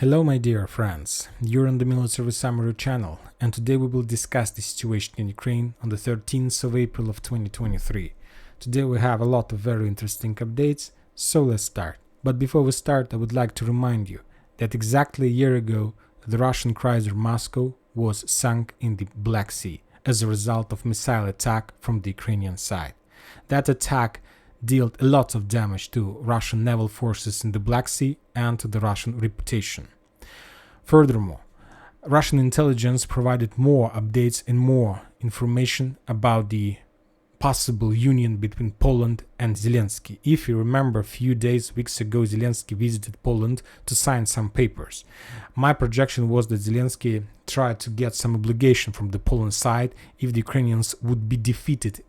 Hello my dear friends, you're on the Military Summary channel, and today we will discuss the situation in Ukraine on the 13th of April of 2023. Today we have a lot of very interesting updates, so let's start. But before we start, I would like to remind you that exactly a year ago the Russian cruiser Moscow was sunk in the Black Sea as a result of missile attack from the Ukrainian side. That attack dealt a lot of damage to Russian naval forces in the Black Sea and to the Russian reputation. Furthermore, Russian intelligence provided more updates and more information about the possible union between Poland and Zelensky. If you remember, a few weeks ago, Zelensky visited Poland to sign some papers. My projection was that Zelensky tried to get some obligation from the Poland side if the Ukrainians would be defeated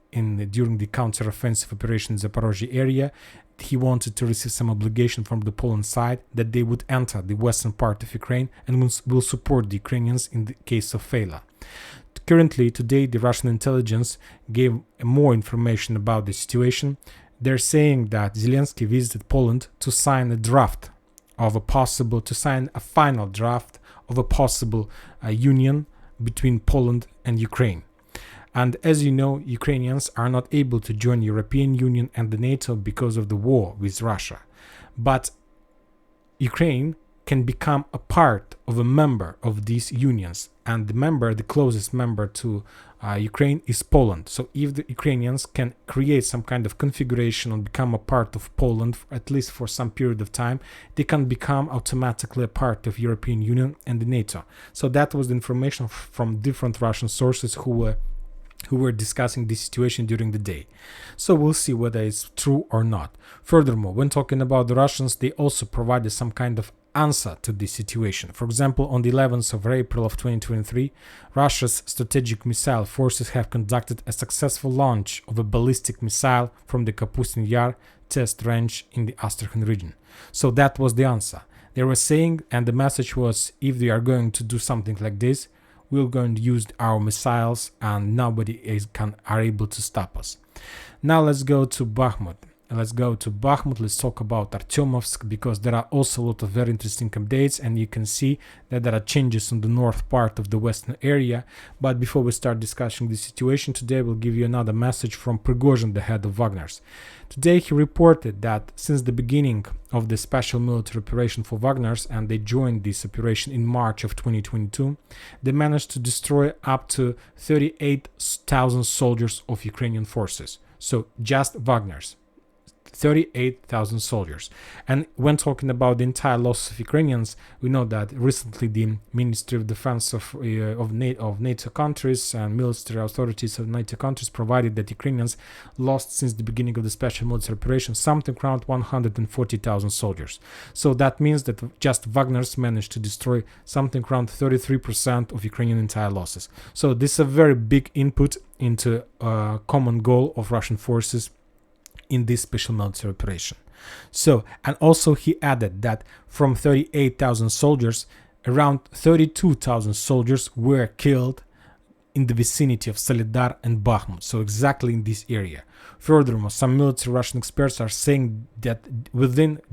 during the counter-offensive operation in the Zaporozhye area. He wanted to receive some obligation from the Poland side that they would enter the western part of Ukraine and will support the Ukrainians in the case of failure. Currently, today, the Russian intelligence gave more information about the situation. They're saying that Zelensky visited Poland to sign a final draft of a possible union between Poland and Ukraine. And as you know, Ukrainians are not able to join European Union and the NATO because of the war with Russia. But Ukraine can become a part of a member of these unions, and the closest member to Ukraine is Poland. So if the Ukrainians can create some kind of configuration and become a part of Poland, at least for some period of time, they can become automatically a part of European Union and the NATO. So that was the information from different Russian sources who were discussing this situation during the day. So we'll see whether it's true or not. Furthermore, when talking about the Russians, they also provided some kind of answer to this situation. For example, on the 11th of April of 2023, Russia's strategic missile forces have conducted a successful launch of a ballistic missile from the Kapustin Yar test range in the Astrakhan region. So that was the answer. They were saying, and the message was, if they are going to do something like this, we're going to use our missiles and nobody are able to stop us. Now let's go to Bakhmut. Let's talk about Artyomovsk, because there are also a lot of very interesting updates, and you can see that there are changes in the north part of the western area. But before we start discussing the situation today, we'll give you another message from Prigozhin, the head of Wagner's. Today he reported that since the beginning of the special military operation for Wagner's, and they joined this operation in March of 2022, they managed to destroy up to 38,000 soldiers of Ukrainian forces. So just Wagner's. 38,000 soldiers. And when talking about the entire loss of Ukrainians, we know that recently the Ministry of Defense of NATO countries and military authorities of NATO countries provided that Ukrainians lost since the beginning of the special military operation something around 140,000 soldiers. So that means that just Wagner's managed to destroy something around 33% of Ukrainian entire losses. So this is a very big input into a common goal of Russian forces in this special military operation. So, and also he added that from 38,000 soldiers, around 32,000 soldiers were killed in the vicinity of Solidar and Bakhmut, so exactly in this area. Furthermore, some military Russian experts are saying that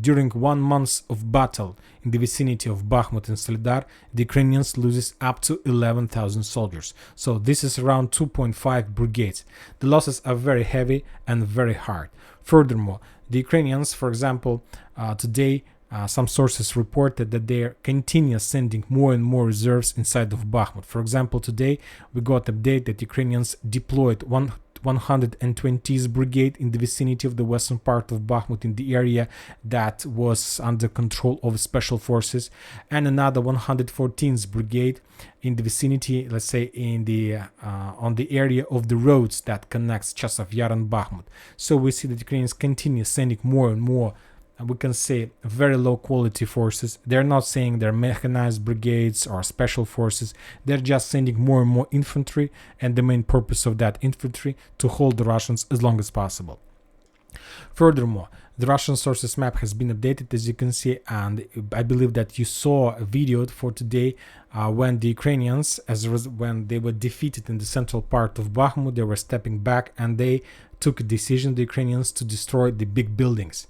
during 1 month of battle in the vicinity of Bakhmut and Solidar, the Ukrainians loses up to 11,000 soldiers. So this is around 2.5 brigades. The losses are very heavy and very hard. Furthermore, the Ukrainians, for example, today, some sources reported that they continue sending more and more reserves inside of Bakhmut. For example, today we got update that Ukrainians deployed 120th Brigade in the vicinity of the western part of Bakhmut, in the area that was under control of special forces, and another 114th Brigade in the vicinity, let's say, on the area of the roads that connects Chasov Yar and Bakhmut. So we see that Ukrainians continue sending more and more, we can say, very low quality forces. They're not saying they're mechanized brigades or special forces. They're just sending more and more infantry, and the main purpose of that infantry to hold the Russians as long as possible. Furthermore, the Russian sources map has been updated, as you can see, and I believe that you saw a video for today when the Ukrainians, when they were defeated in the central part of Bakhmut, they were stepping back and they took a decision, the Ukrainians, to destroy the big buildings.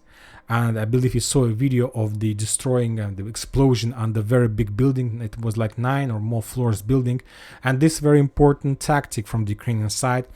and I believe you saw a video of the destroying and the explosion on the very big building. It was like 9 or more floors building, and this very important tactic from the Ukrainian side.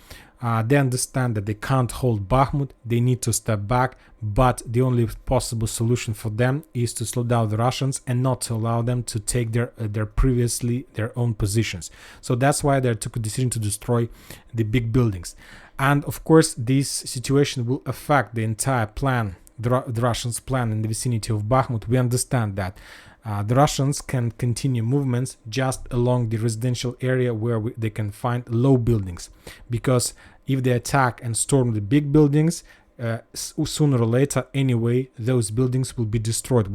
They understand that they can't hold Bakhmut, they need to step back, but the only possible solution for them is to slow down the Russians and not to allow them to take their own positions. So that's why they took a decision to destroy the big buildings. And of course, this situation will affect the entire plan, the Russians' plan in the vicinity of Bakhmut. We understand that. The Russians can continue movements just along the residential area where they can find low buildings, because if they attack and storm the big buildings, sooner or later anyway, those buildings would be destroyed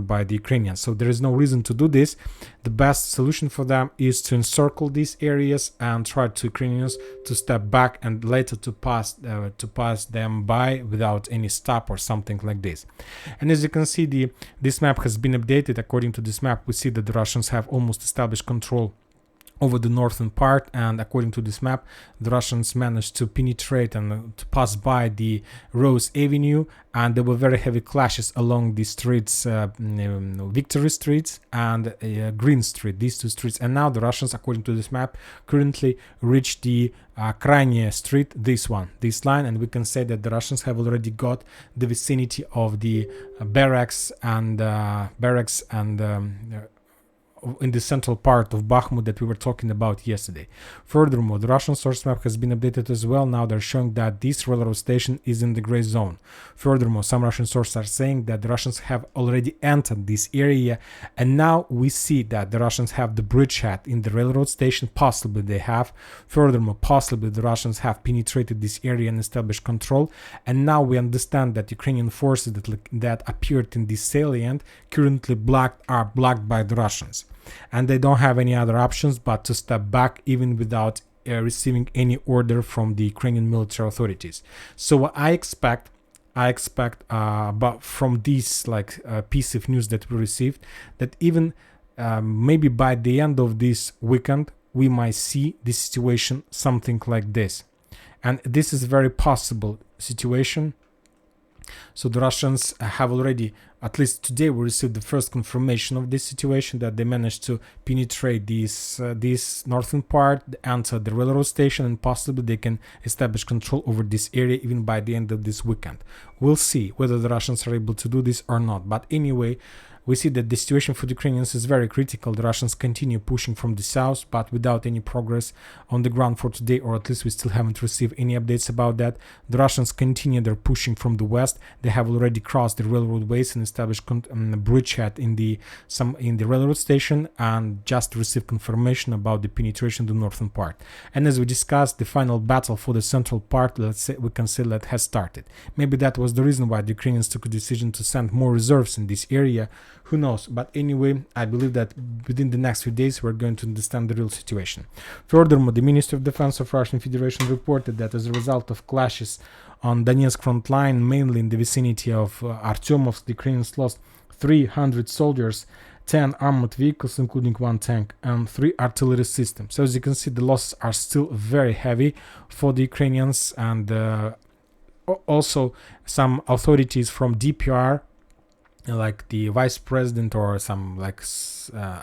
by the Ukrainians. So there is no reason to do this. The best solution for them is to encircle these areas and try to Ukrainians to step back and later to pass them by without any stop or something like this. And as you can see, this map has been updated. According to this map, we see that the Russians have almost established control over the northern part, and according to this map, the Russians managed to penetrate and to pass by the Rose Avenue, and there were very heavy clashes along the streets, Victory Street and Green Street, these two streets. And now the Russians, according to this map, currently reached the Krajnie Street, this line, and we can say that the Russians have already got the vicinity of the barracks and in the central part of Bakhmut that we were talking about yesterday. Furthermore, the Russian source map has been updated as well. Now they're showing that this railroad station is in the gray zone. Furthermore, some Russian sources are saying that the Russians have already entered this area, and now we see that the Russians have the bridgehead in the railroad station. Possibly they have. Furthermore, possibly the Russians have penetrated this area and established control, and now we understand that Ukrainian forces that appeared in this salient currently are blocked by the Russians, and they don't have any other options but to step back, even without receiving any order from the Ukrainian military authorities. So I expect but from this piece of news that we received, that even maybe by the end of this weekend we might see the situation something like this, and this is a very possible situation. So the Russians have already, at least today, we received the first confirmation of this situation, that they managed to penetrate this northern part, enter the railroad station, and possibly they can establish control over this area even by the end of this weekend. We'll see whether the Russians are able to do this or not. But anyway, we see that the situation for the Ukrainians is very critical. The Russians continue pushing from the south, but without any progress on the ground for today, or at least we still haven't received any updates about that. The Russians continue their pushing from the west. They have already crossed the railroad ways and established a bridgehead in the railroad station, and just received confirmation about the penetration in the northern part. And as we discussed, the final battle for the central part, we can say that has started. Maybe that was the reason why the Ukrainians took a decision to send more reserves in this area. Who knows? But anyway, I believe that within the next few days we're going to understand the real situation. Furthermore, the Ministry of Defense of Russian Federation reported that as a result of clashes on Donetsk front line, mainly in the vicinity of Artyomovsk, the Ukrainians lost 300 soldiers, 10 armored vehicles, including 1 tank, and 3 artillery systems. So as you can see, the losses are still very heavy for the Ukrainians, and also some authorities from DPR, like the vice president or some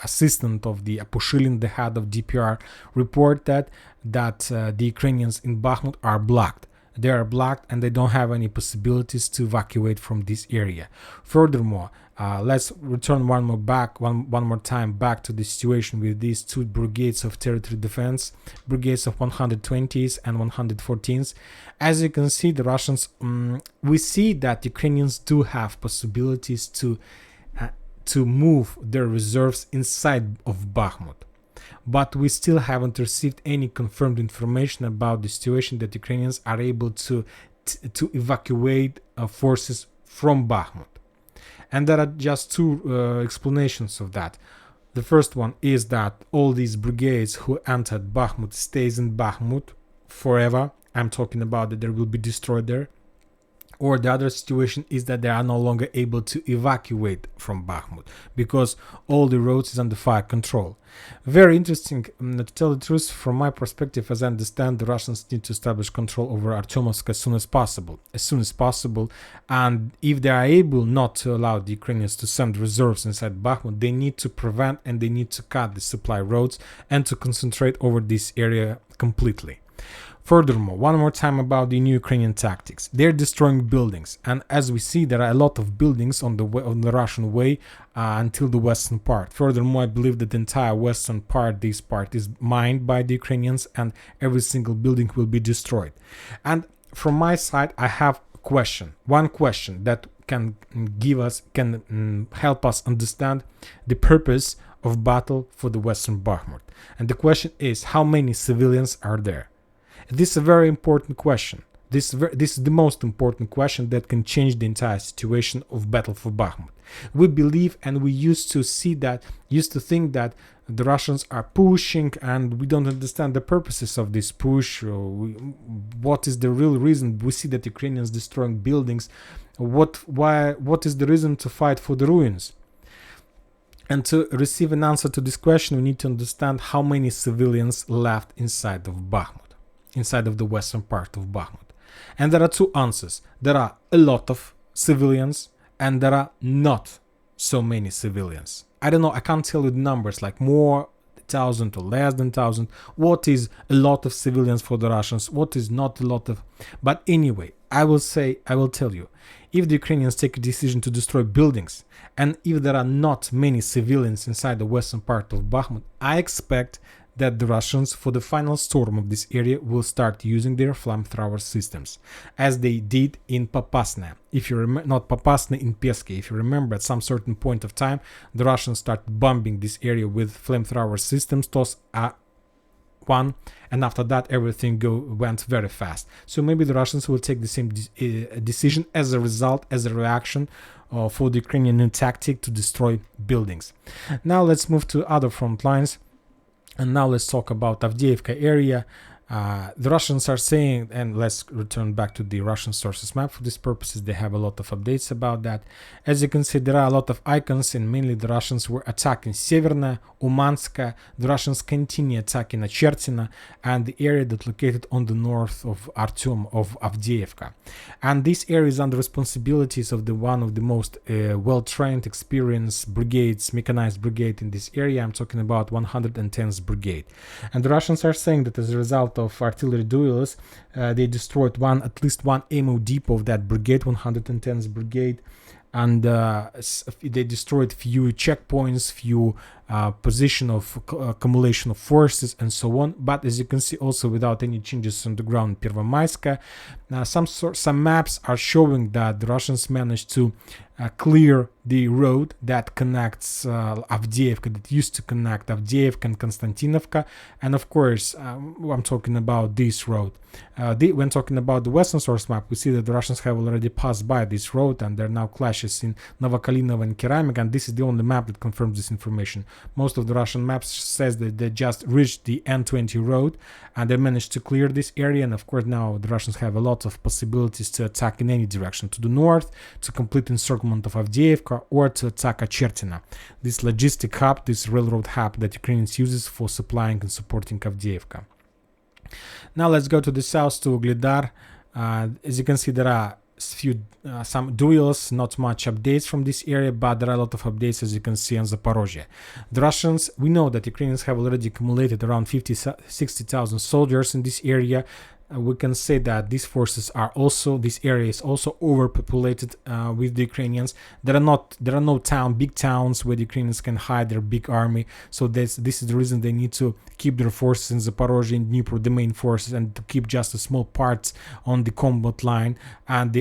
assistant of the Apushilin, the head of DPR, report that the Ukrainians in Bakhmut are blocked. They are blocked and they don't have any possibilities to evacuate from this area. Furthermore, let's return one more time back to the situation with these 2 brigades of territory defense, brigades of 120s and 114s. As you can see, the Russians, we see that Ukrainians do have possibilities to move their reserves inside of Bakhmut. But we still haven't received any confirmed information about the situation that Ukrainians are able to evacuate forces from Bakhmut. And there are just 2 explanations of that. The first one is that all these brigades who entered Bakhmut stays in Bakhmut forever. I'm talking about that they will be destroyed there. Or the other situation is that they are no longer able to evacuate from Bakhmut because all the roads is under fire control. Very interesting. To tell the truth, from my perspective, as I understand, the Russians need to establish control over Artyomovsk as soon as possible. And if they are able not to allow the Ukrainians to send reserves inside Bakhmut, they need to prevent and they need to cut the supply roads and to concentrate over this area completely. Furthermore, one more time about the new Ukrainian tactics. They're destroying buildings, and as we see, there are a lot of buildings on the Russian way until the western part. Furthermore, I believe that the entire western part, this part, is mined by the Ukrainians, and every single building will be destroyed. And from my side, I have one question that can help us understand the purpose of battle for the western Bakhmut. And the question is, how many civilians are there? This is a very important question. This is the most important question that can change the entire situation of battle for Bakhmut. We believe and we used to think that the Russians are pushing and we don't understand the purposes of this push. What is the real reason? We see that Ukrainians destroying buildings. What is the reason to fight for the ruins? And to receive an answer to this question, we need to understand how many civilians left inside of Bakhmut. Inside of the western part of Bakhmut. And there are two answers. There are a lot of civilians and there are not so many civilians. I don't know, I can't tell you the numbers, like more 1,000 or less than 1,000. What is a lot of civilians for the Russians? What is not a lot of... But anyway, I will tell you, if the Ukrainians take a decision to destroy buildings and if there are not many civilians inside the western part of Bakhmut, I expect that the Russians, for the final storm of this area, will start using their flamethrower systems, as they did in Popasna. If you remember, not Popasna, in Peske. If you remember, at some certain point of time, the Russians started bombing this area with flamethrower systems, TOS-1, and after that, everything went very fast. So maybe the Russians will take the same decision as a result, as a reaction for the Ukrainian new tactic to destroy buildings. Now let's move to other front lines. And now let's talk about Avdiivka area. The Russians are saying, and let's return back to the Russian sources map for these purposes. They have a lot of updates about that. As you can see, there are a lot of icons, and mainly the Russians were attacking Severna, Umanska. The Russians continue attacking Achertina and the area that located on the north of Avdiivka. And this area is under responsibilities of one of the most well-trained, experienced brigades, mechanized brigade in this area. I'm talking about 110th Brigade. And the Russians are saying that as a result of artillery duels, they destroyed at least one ammo depot of that brigade, 110th Brigade, and they destroyed few checkpoints, few position of accumulation of forces, and so on. But as you can see, also without any changes on the ground in Pervomaiska, some maps are showing that the Russians managed to clear the road that connects Avdiivka, that used to connect Avdiivka and Konstantinovka. And of course, I'm talking about this road. When talking about the western source map, we see that the Russians have already passed by this road, and there are now clashes in Novokalinovo and Keramik, and this is the only map that confirms this information. Most of the Russian maps says that they just reached the N20 road and they managed to clear this area. And of course, now the Russians have a lot of possibilities to attack in any direction, to the north, to complete encirclement of Avdiivka, or to attack Achertina, this logistic hub, this railroad hub that Ukrainians uses for supplying and supporting Avdiivka. Now let's go to the south, to Ugledar. As you can see, there are some duels, not much updates from this area, but there are a lot of updates, as you can see, on Zaporozhye. The Russians, we know that Ukrainians have already accumulated around 60,000 soldiers in this area. We can say that this area is also overpopulated with the Ukrainians. There are no big towns where the Ukrainians can hide their big army. So this is the reason they need to keep their forces in Zaporozhye and Dnipro, the main forces, and to keep just a small parts on the combat line. And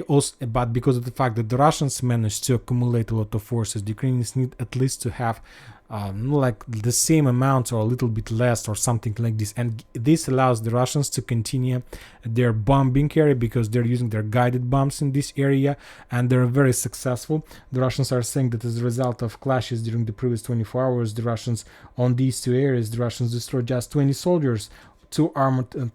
but because of the fact that the Russians managed to accumulate a lot of forces, the Ukrainians need at least to have like the same amount or a little bit less or something like this, and this allows the Russians to continue their bombing area because they're using their guided bombs in this area, and they're very successful. The Russians are saying that as a result of clashes during the previous 24 hours, the Russians on these two areas, the Russians destroyed just 20 soldiers 2 armored and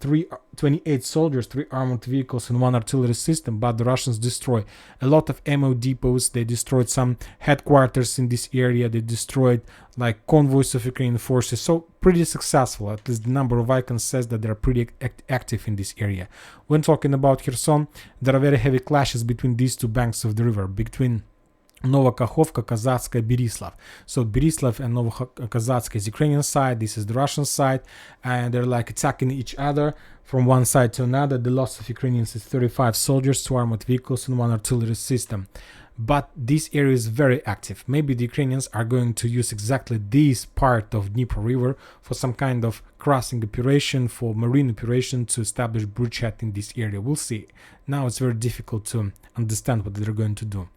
28 soldiers, 3 armored vehicles, and 1 artillery system. But the Russians destroyed a lot of ammo depots. They destroyed some headquarters in this area. They destroyed like convoys of Ukrainian forces. So pretty successful. At least the number of icons says that they're pretty active in this area. When talking about Kherson, there are very heavy clashes between these two banks of the river, between Novokakhovka, Kazatska, Berislav. So Berislav and Novokazatska is Ukrainian side, this is the Russian side, and they're like attacking each other from one side to another. The loss of Ukrainians is 35 soldiers, 2 armored vehicles, and 1 artillery system. But this area is very active. Maybe the Ukrainians are going to use exactly this part of Dnieper River for some kind of crossing operation, for marine operation, to establish bridgehead in this area. We'll see. Now it's very difficult to understand what they're going to do.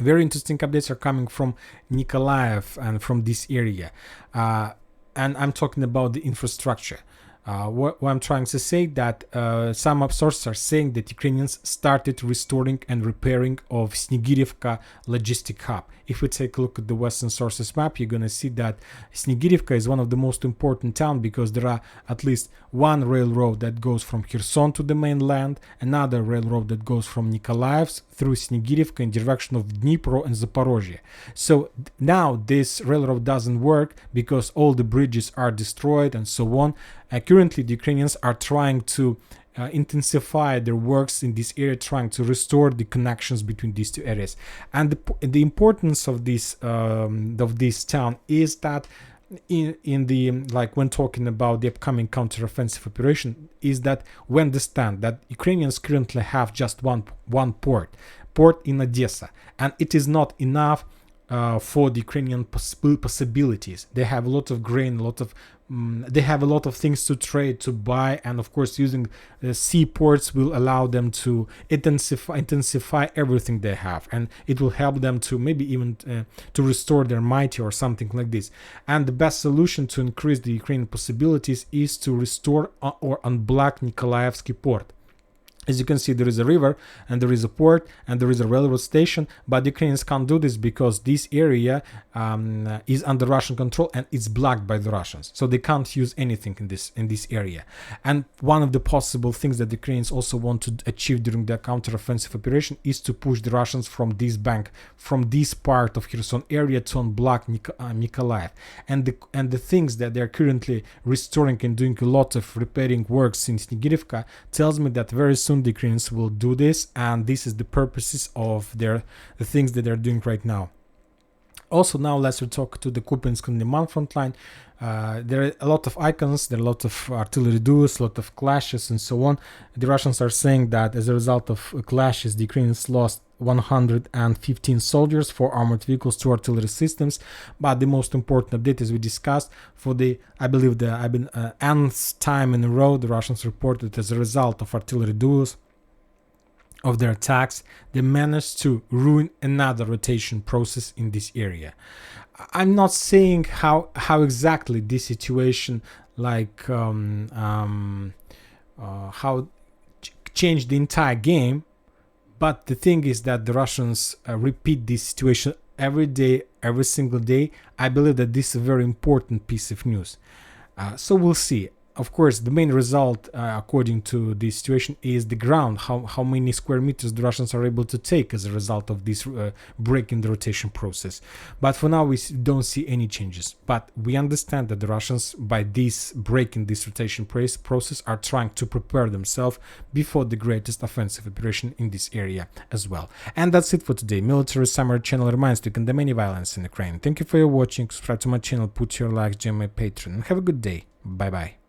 Very interesting updates are coming from Nikolaev and from this area. And I'm talking about the infrastructure. What I'm trying to say that some sources are saying that Ukrainians started restoring and repairing of Snigirivka logistic hub. If we take a look at the Western sources map, you're going to see that Snigirivka is one of the most important towns because there are at least one railroad that goes from Kherson to the mainland, another railroad that goes from Nikolaev through Snigirivka in direction of Dnipro and Zaporozhye. So now this railroad doesn't work because all the bridges are destroyed and so on. Currently, the Ukrainians are trying to intensify their works in this area, trying to restore the connections between these two areas. And the importance of this town is that in the like when talking about the upcoming counteroffensive operation, is that we understand that Ukrainians currently have just one port in Odessa, and it is not enough for the Ukrainian possibilities. They have a lot of grain, they have a lot of things to trade, to buy, and of course using seaports will allow them to intensify everything they have, and it will help them to maybe even to restore their mighty or something like this. And the best solution to increase the Ukrainian possibilities is to restore or unblock Nikolaevsky port. As you can see, there is a river and there is a port and there is a railroad station, but the Ukrainians can't do this because this area is under Russian control and it's blocked by the Russians. So they can't use anything in this area. And one of the possible things that the Ukrainians also want to achieve during their counteroffensive operation is to push the Russians from this bank, from this part of Kherson area, to unblock Nikolaev. And the things that they're currently restoring and doing a lot of repairing works in Snigirivka tells me that very soon the Ukrainians will do this, and this is the purposes of the things that they're doing right now. Also, now let's talk to the Kupiansk and Liman front line. There are a lot of icons, there are a lot of artillery duels, a lot of clashes and so on. The Russians are saying that as a result of clashes, the Ukrainians lost 115 soldiers, 4 armored vehicles, 2 artillery systems. But the most important update, as we discussed, for I believe the nth time in a row, the Russians reported as a result of artillery duels, of their attacks, they managed to ruin another rotation process in this area. I'm not saying how exactly this situation how changed the entire game, but the thing is that the Russians repeat this situation every day, every single day. I believe that this is a very important piece of news. So we'll see. Of course, the main result, according to this situation, is the ground, how many square meters the Russians are able to take as a result of this break in the rotation process. But for now, we don't see any changes. But we understand that the Russians, by this break in this rotation process, are trying to prepare themselves before the greatest offensive operation in this area as well. And that's it for today. Military Summary channel reminds you to condemn any violence in Ukraine. Thank you for your watching. Subscribe to my channel, put your likes, join my Patreon, and have a good day. Bye bye.